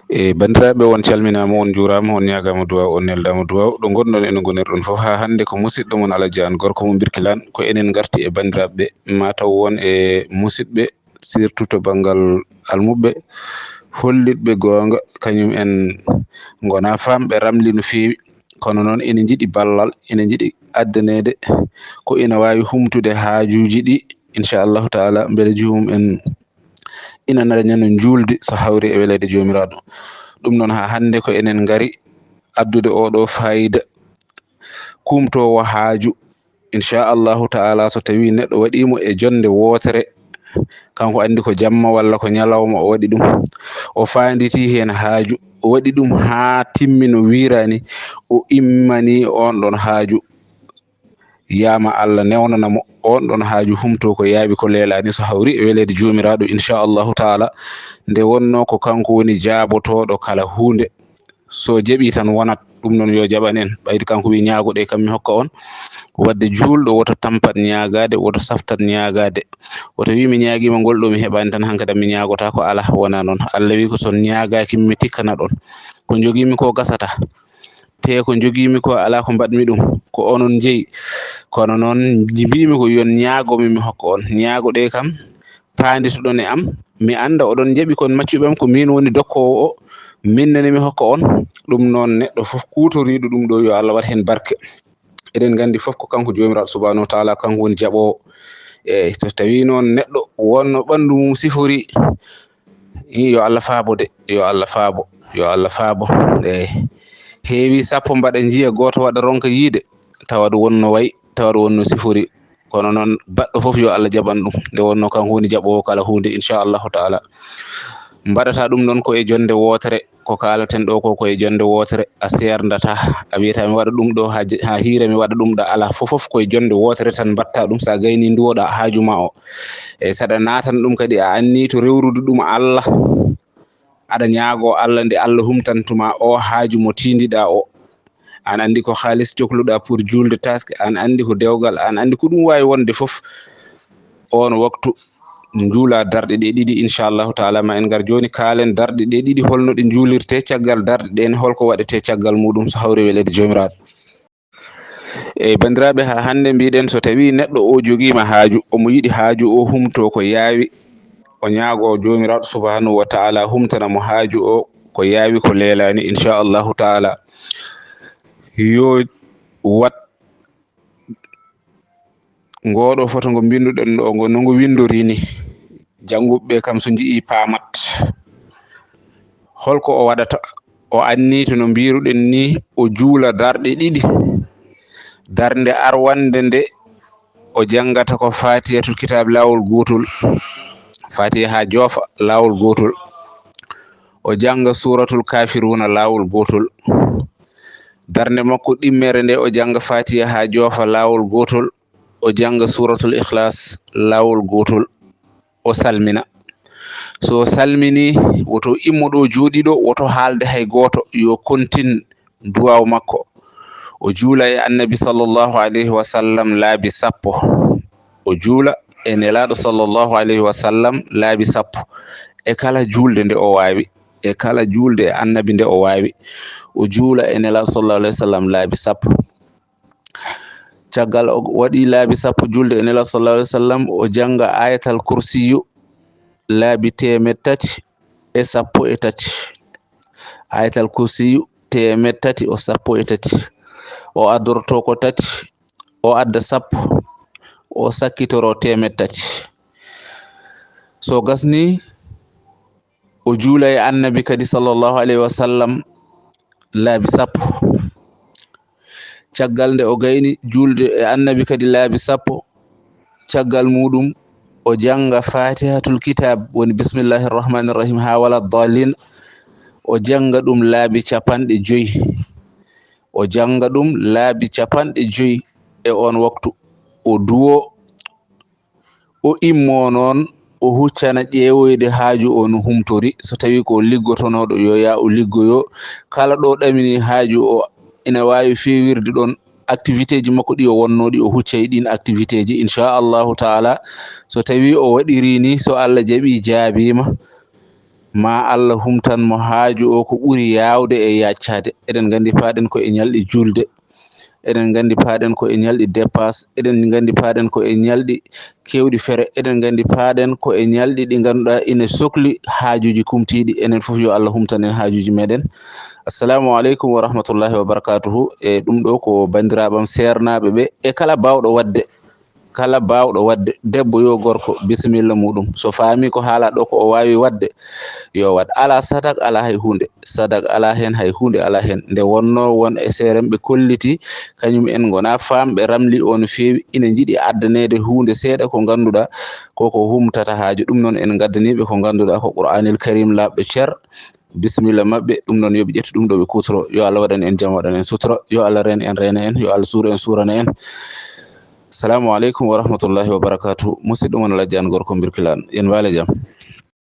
bandiraɓe on calminama on jurama on ñagama duwaw on neldama duwaw ɗo gonɗon ene gonirɗon foof ha hande ko musidɗo mon Alaji An gorko mo Birkilan ko enen garti e bandiraɓe mataw won e musidɓe surtout to banggal almuɓe hollitɓe gonga kañum en gona famɓe ramli no fewi kono noon ene jiiɗi ballal ene jiiɗi addanede ko ina wawi humtude hajuji ɗi inchallahu taala beele jomum en ina daña no julde so hawri e welede jomiraɗo. ɗum noon ha hande ko enen gari addude oɗo fayida kumtowo haaju inchallahu taala so tawi neɗɗo waɗimo e jonde wotere kanko andi ko jamma walla ko ñalawma o waɗi ɗum o fanditi hen haaju o waɗi ɗum ha timmi no wirani o immani on ɗon haaju yama Allah newnanamo on ɗon haaju humto ko yaawi ko leelani so hawri e welede jomiraɗo inchallahu taala nde wonno ko kanko woni jaabotoɗo kala hunde so jaɓi tan wonat ɗum noon yo jaɓan en ɓayde kanko wi ñaagoɗe kam mi hokka on wadde julɗo woto tampat ñagade woto saftat ñagade woto wi mi ñaguima ngol ɗo mi heɓani tan hankkadi mi ñagota ko ala wona noon Allah wi ko son ñagaki mi tikkana ɗon ko jogimi ko gasata te ko jogimi ko ala ko mbaɗmi ɗum ko onon jeeyi kono noon mbimi ko yon ñaagomi mi hokka on ñaagoɗe kam paanditoɗon e am mi anda oɗon jaɓi kon maccuɓam ko min woni dokkowo o minnani mi hokka on ɗum noon neɗɗo foof kutoriɗo ɗum ɗo yo Allah wat hen barke eɗen gandi foof ko kanko jomiraɗo subhanahu wa taala kanko woni jaɓowo e so tawi noon neɗɗo wonno ɓandu mum sifori yo Allah faabo de yo Allah faabo yo Allah faabo heewi sappo mbaɗa jiiya goto waɗa ronka yiide tawa ɗum wonno wayi tawa ɗum wonno sifori kono noon baɗɗo foof yo Allah jaɓan ɗum nde wonno kanko woni jaɓowo kala hunde inchallahu taala mbaɗata ɗum ɗon ko e jonde wotere ko kalaten ɗo ko koye jonde wotere a serdata a wiyata mi waɗa ɗum ɗo ha hiire mi waɗa ɗum ɗo ala foof koye jonde wotere tan mbatta ɗum sa gayni duwoɗa haaju ma o e saɗa natan ɗum kadi a anni to rewrude ɗum Allah aɗa ñaago Allah nde Allah humtantuma o haaju mo tindiɗa o an andi ko haalis cohluɗa pour julde taske an andi ko dewgal an andi ko ɗum wawi wonde foof on waktu juula darɗe ɗe ɗiɗi inchallahu taala ma en gar joni kaalen darɗe ɗe ɗiɗi holno ɗe juulirte caggal darɗe ɗen holko waɗete caggal muɗum so hawri welede jomiraɗo eyyi bandiraɓe ha hande mbiɗen so tawi neɗɗo o joguima haaju omo yiiɗi haaju o humto ko yaawi o ñaago jomiraɗo subhanahu wa taala humtanamo haaju o ko yaawi ko leelani inchallahu taala yo wat ngoɗo foto ngo binduɗen ɗo ngo no ngo windori ni janguɓe kam so jii pamat holko o waɗata o anni to no mbiruɗen ni o juula darɗe ɗiɗi darnde arwande nde o jangata ko fatihatul kitab lawol gotol fatiha ha joofa lawol gotol o janga suratul kafiruna lawol gotol darnde makko ɗimmere nde o janga fatiha ha joofa lawol gotol o janga suratul ikhlas lawol gotol o salmina so salmini woto immoɗo jooɗiɗo woto haalde hay goto yo kontin duwaw makko o juula e annabi sallllahu alayhi wa sallam laabi sappo o juula e nelaɗo sallllahu alayhi wa sallam laabi sappo e kala julde nde o wawi e kala julde e annabi nde o wawi o juula e nelaɗo sallllahu alayhi wa sallam laabi sappo caggal o waɗi laabi sappo julde e nelaɗo sallllahu alayhi wa sallam o janga ayatal kursiyu laabi 313 ayatal kursiyu 313 o addorto ko 3 o adda sappo o sakkitoro 300 so gasni o juula e annabi kadi sallllahu alayhi wa sallam laabi sappo caggal nde o gayni julde e annabi kadi laabi sappo caggal muɗum o janga fatihatul kitab woni bismillahir rahmanir rahim ha wala dalin o janga ɗum laabi 50 o janga ɗum laabi 50 e on waktu o duwo o immo noon o huccana ƴeewoyde haaju o no humtori so tawi ko liggotonoɗo yo ya o liggoyo kala ɗo ɗamini haaju o ina wawi fewirde ɗon activité ji makko ɗi o wonnoɗi o hucca e ɗin activité ji inchallahu taala so tawi o waɗiri ni so Allah jaɓi jaabima ma Allah humtanmo haaju o ko ɓuri yawde e yaccade. Eɗen gandi paaɗen ko e ñalɗi julde, eɗen gandi paaɗen ko e ñalɗi dépasse, eɗen gandi paaɗen ko e ñalɗi kewɗi fere, eɗen gandi paaɗen ko e ñalɗi ɗi ganduɗa ina sohli haajuji kumtiɗi. Enen fof yo Allah humtan en haajuji meɗen. Assalamu aleykum wa rahmatullahi wa barakatuhu. E ɗum ɗo ko bandiraɓam sernaɓe ɓe e kala bawɗo wadde debbo yo gorko bisimilla muɗum, so faami ko haala ɗo ko o wawi wadde yo wad. Ala sadak ala hay hunde, sadak ala hen, hay hunde ala hen. Nde wonno won e serem ɓe kolliti kañum en gona famɓe ramli o no fewi, ina jiiɗi addanede hunde seeɗa ko ganduɗa koko humtata haaju. Ɗum noon en gaddaniɓe ko ganduɗa ko Qur'anil Karim labɗo cer, bisimilla mabɓe. Ɗum noon yoɓe ƴettu ɗum ɗo ɓe kutoro. Yo Allah waɗan en jaam, waɗan en sutura, yo Allah ren en rena en, yo Allah suura en surana en. Assalamu aleykum wa rahmatullahi wa barakatuh. Musidɗo mon Alhaji An Gorko Birkilane, yen waale jaam.